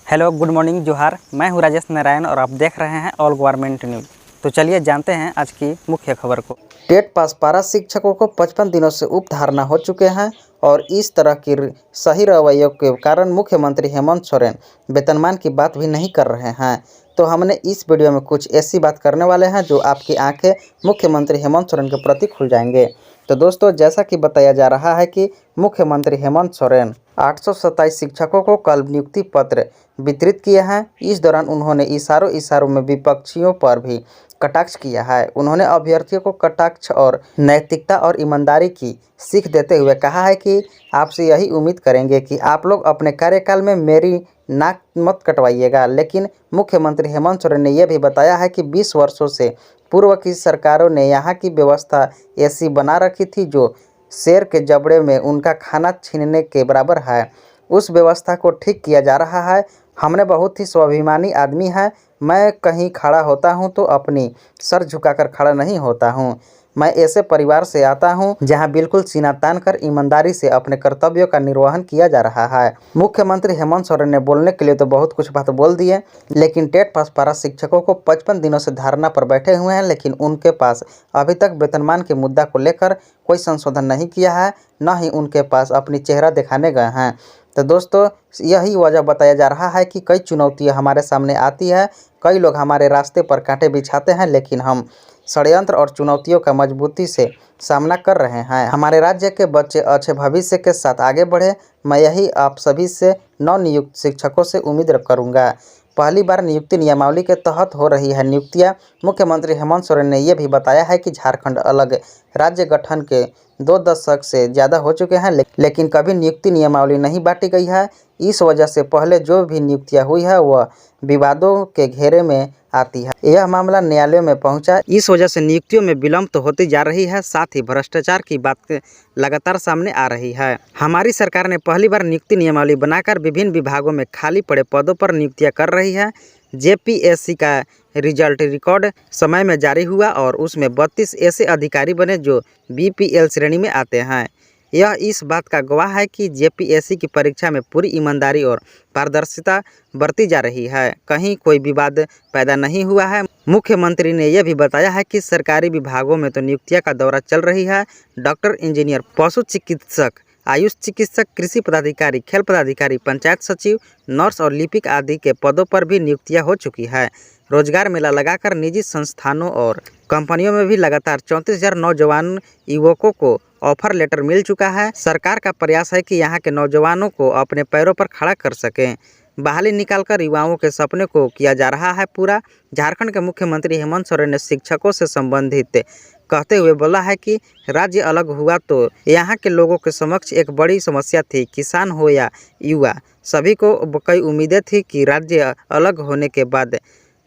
Hello, good morning, जोहार। मैं हूं राजेश नारायण और आप देख रहे हैं ऑल गवर्नमेंट न्यूज़। तो चलिए जानते हैं आज की मुख्य खबर को। टेट पास पारा शिक्षकों को 55 दिनों से उपधारणा हो चुके हैं और इस तरह की सही रवैयों के कारण मुख्यमंत्री हेमंत सोरेन वेतनमान की बात भी नहीं कर रहे हैं। तो हमने इस वीडियो में कुछ ऐसी बात करने वाले हैं जो आपकी आंखें मुख्यमंत्री हेमंत सोरेन के प्रति खुल जाएंगे। तो दोस्तों, जैसा कि बताया जा रहा है कि मुख्यमंत्री हेमंत सोरेन 827 शिक्षकों को कल नियुक्ति पत्र वितरित किए हैं। इस दौरान उन्होंने इशारों में विपक्षियों पर भी कटाक्ष किया है। उन्होंने अभ्यर्थियों को कटाक्ष और नैतिकता और ईमानदारी की सीख देते हुए कहा है कि आपसे यही उम्मीद करेंगे कि आप लोग अपने कार्यकाल में मेरी नाक मत कटवाइएगा। लेकिन मुख्यमंत्री हेमंत सोरेन ने यह भी बताया है कि 20 वर्षों से पूर्व की सरकारों ने यहाँ की व्यवस्था ऐसी बना रखी थी जो शेर के जबड़े में उनका खाना छीनने के बराबर है। उस व्यवस्था को ठीक किया जा रहा है। हमने बहुत ही स्वाभिमानी आदमी है। मैं कहीं खड़ा होता हूं तो अपनी सर झुकाकर खड़ा नहीं होता हूं। मैं ऐसे परिवार से आता हूं जहां बिल्कुल सीना तान कर ईमानदारी से अपने कर्तव्यों का निर्वहन किया जा रहा है। मुख्यमंत्री हेमंत सोरेन ने बोलने के लिए तो बहुत कुछ बात बोल दी है, लेकिन टेट पास पारा शिक्षकों को 55 दिनों से धरना पर बैठे हुए हैं, लेकिन उनके पास अभी तक वेतनमान के मुद्दा को लेकर कोई संशोधन नहीं किया है, न ही उनके पास अपनी चेहरा दिखाने गए हैं। तो दोस्तों, यही वजह बताया जा रहा है कि कई चुनौतियां हमारे सामने आती है, कई लोग हमारे रास्ते पर कांटे बिछाते हैं, लेकिन हम षड्यंत्र और चुनौतियों का मजबूती से सामना कर रहे हैं। हमारे राज्य के बच्चे अच्छे भविष्य के साथ आगे बढ़े, मैं यही आप सभी से नवनियुक्त शिक्षकों से उम्मीद करूँगा। पहली बार नियुक्ति नियमावली के तहत हो रही है नियुक्तियां। मुख्यमंत्री हेमंत सोरेन ने यह भी बताया है कि झारखंड अलग राज्य गठन के 2 दशक से ज़्यादा हो चुके हैं, लेकिन कभी नियुक्ति नियमावली नहीं बांटी गई है। इस वजह से पहले जो भी नियुक्तियां हुई है वह विवादों के घेरे में आती है। यह मामला न्यायालयों में पहुंचा। इस वजह से नियुक्तियों में विलंब तो होती जा रही है, साथ ही भ्रष्टाचार की बात लगातार सामने आ रही है। हमारी सरकार ने पहली बार नियुक्ति नियमावली बनाकर विभिन्न विभागों में खाली पड़े पदों पर नियुक्तियां कर रही है। जेपीएससी का रिजल्ट रिकॉर्ड समय में जारी हुआ और उसमें 32 ऐसे अधिकारी बने जो बीपीएल श्रेणी में आते हैं। यह इस बात का गवाह है कि जेपीएससी की परीक्षा में पूरी ईमानदारी और पारदर्शिता बरती जा रही है, कहीं कोई विवाद पैदा नहीं हुआ है। मुख्यमंत्री ने यह भी बताया है कि सरकारी विभागों में तो नियुक्तियां का दौरा चल रही है। डॉक्टर, इंजीनियर, पशु चिकित्सक, आयुष चिकित्सक, कृषि पदाधिकारी, खेल पदाधिकारी, पंचायत सचिव, नर्स और लिपिक आदि के पदों पर भी नियुक्तियां हो चुकी है। रोजगार मेला लगाकर निजी संस्थानों और कंपनियों में भी लगातार 34,000 नौजवान युवकों को ऑफर लेटर मिल चुका है। सरकार का प्रयास है कि यहाँ के नौजवानों को अपने पैरों पर खड़ा कर सकें। बहाली निकालकर युवाओं के सपने को किया जा रहा है पूरा। झारखंड के मुख्यमंत्री हेमंत सोरेन ने शिक्षकों से संबंधित कहते हुए बोला है कि राज्य अलग हुआ तो यहाँ के लोगों के समक्ष एक बड़ी समस्या थी। किसान हो या युवा, सभी को कई उम्मीदें थी कि राज्य अलग होने के बाद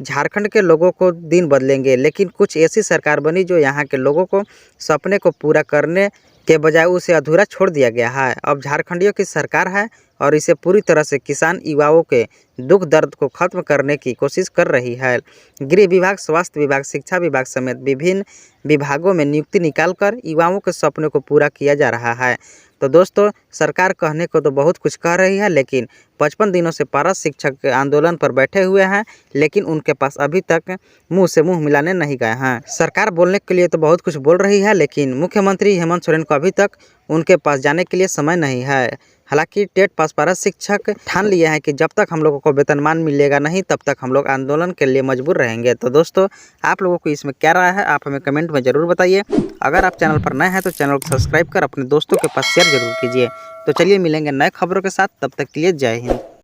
झारखंड के लोगों को दिन बदलेंगे, लेकिन कुछ ऐसी सरकार बनी जो यहाँ के लोगों को सपने को पूरा करने के बजाय उसे अधूरा छोड़ दिया गया है। अब झारखंडियों की सरकार है और इसे पूरी तरह से किसान युवाओं के दुख दर्द को खत्म करने की कोशिश कर रही है। गृह विभाग, स्वास्थ्य विभाग, शिक्षा विभाग समेत विभिन्न विभागों में नियुक्ति निकालकर युवाओं के सपने को पूरा किया जा रहा है। तो दोस्तों, सरकार कहने को तो बहुत कुछ कह रही है, लेकिन 55 दिनों से पारा शिक्षक आंदोलन पर बैठे हुए हैं, लेकिन उनके पास अभी तक मुंह से मुंह मिलाने नहीं गए हैं। सरकार बोलने के लिए तो बहुत कुछ बोल रही है, लेकिन मुख्यमंत्री हेमंत सोरेन को अभी तक उनके पास जाने के लिए समय नहीं है। हालांकि टेट पास पारा शिक्षक ठान लिए हैं कि जब तक हम लोगों को वेतनमान मिलेगा नहीं, तब तक हम लोग आंदोलन के लिए मजबूर रहेंगे। तो दोस्तों, आप लोगों को इसमें क्या राय है, आप हमें कमेंट में ज़रूर बताइए। अगर आप चैनल पर नए हैं तो चैनल को सब्सक्राइब कर अपने दोस्तों के पास शेयर जरूर कीजिए। तो चलिए मिलेंगे नए खबरों के साथ, तब तक के लिए जय हिंद।